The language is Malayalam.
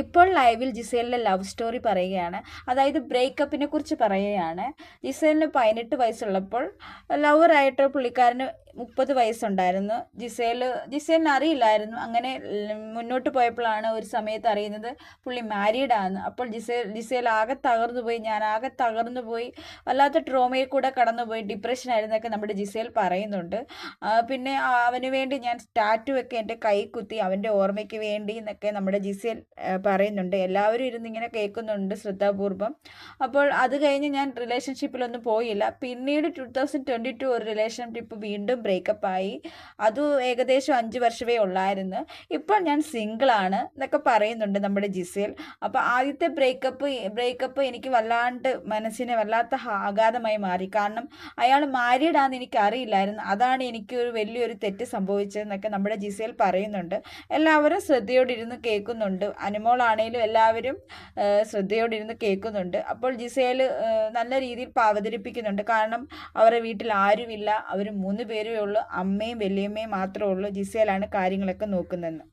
ഇപ്പോൾ ലൈവിൽ ജിസേലിൻ്റെ ലവ് സ്റ്റോറി പറയുകയാണ്. അതായത് ബ്രേക്കപ്പിനെ കുറിച്ച് പറയുകയാണ്. ജിസേലിന് 18 വയസ്സുള്ളപ്പോൾ ലവറായിട്ട് പുള്ളിക്കാരന് 30 വയസ്സുണ്ടായിരുന്നു. ജിസേലിന് അറിയില്ലായിരുന്നു. അങ്ങനെ മുന്നോട്ട് പോയപ്പോഴാണ് ഒരു സമയത്ത് അറിയുന്നത് പുള്ളി മാരീഡാണ്. അപ്പോൾ ജിസേൽ ആകെ തകർന്നു പോയി, ഞാൻ ആകെ തകർന്നു പോയി, വല്ലാത്ത ട്രോമയിൽ കൂടെ കടന്നുപോയി, ഡിപ്രഷനായിരുന്നൊക്കെ നമ്മുടെ ജിസേൽ പറയുന്നുണ്ട്. പിന്നെ അവന് വേണ്ടി ഞാൻ ടാറ്റു ഒക്കെ എൻ്റെ കൈ കുത്തി അവൻ്റെ ഓർമ്മയ്ക്ക് വേണ്ടി എന്നൊക്കെ നമ്മുടെ ജിസേൽ പറയുന്നുണ്ട്. എല്ലാവരും ഇരുന്ന് ഇങ്ങനെ കേൾക്കുന്നുണ്ട് ശ്രദ്ധാപൂർവം. അപ്പോൾ അത് കഴിഞ്ഞ് ഞാൻ റിലേഷൻഷിപ്പിലൊന്നും പോയില്ല. പിന്നീട് 2022 ഒരു റിലേഷൻഷിപ്പ് വീണ്ടും ബ്രേക്കപ്പായി. അത് ഏകദേശം 5 വർഷമേ ഉള്ളായിരുന്നു. ഇപ്പോൾ ഞാൻ സിംഗിളാണ് എന്നൊക്കെ പറയുന്നുണ്ട് നമ്മുടെ ജിസേൽ. അപ്പോൾ ആദ്യത്തെ ബ്രേക്കപ്പ് എനിക്ക് വല്ലാണ്ട് മനസ്സിനെ വല്ലാത്ത ആഘാതമായി മാറി. കാരണം അയാൾ മാരീഡാന്ന് എനിക്ക് അറിയില്ലായിരുന്നു. അതാണ് എനിക്കൊരു വലിയൊരു തെറ്റ് സംഭവിച്ചതെന്നൊക്കെ നമ്മുടെ ജിസേൽ പറയുന്നുണ്ട്. എല്ലാവരും ശ്രദ്ധയോടിരുന്ന് കേൾക്കുന്നുണ്ട്. അനുമോളാണേലും എല്ലാവരും ശ്രദ്ധയോടിരുന്ന് കേൾക്കുന്നുണ്ട്. അപ്പോൾ ജിസേൽ നല്ല രീതിയിൽ അവതരിപ്പിക്കുന്നുണ്ട്. കാരണം അവരുടെ വീട്ടിൽ ആരുമില്ല, അവർ 3 പേരേ ഉള്ളൂ, അമ്മയും വലിയമ്മയും മാത്രമേ ഉള്ളൂ. ജിസേലാണ് കാര്യങ്ങളൊക്കെ നോക്കുന്നതെന്ന്.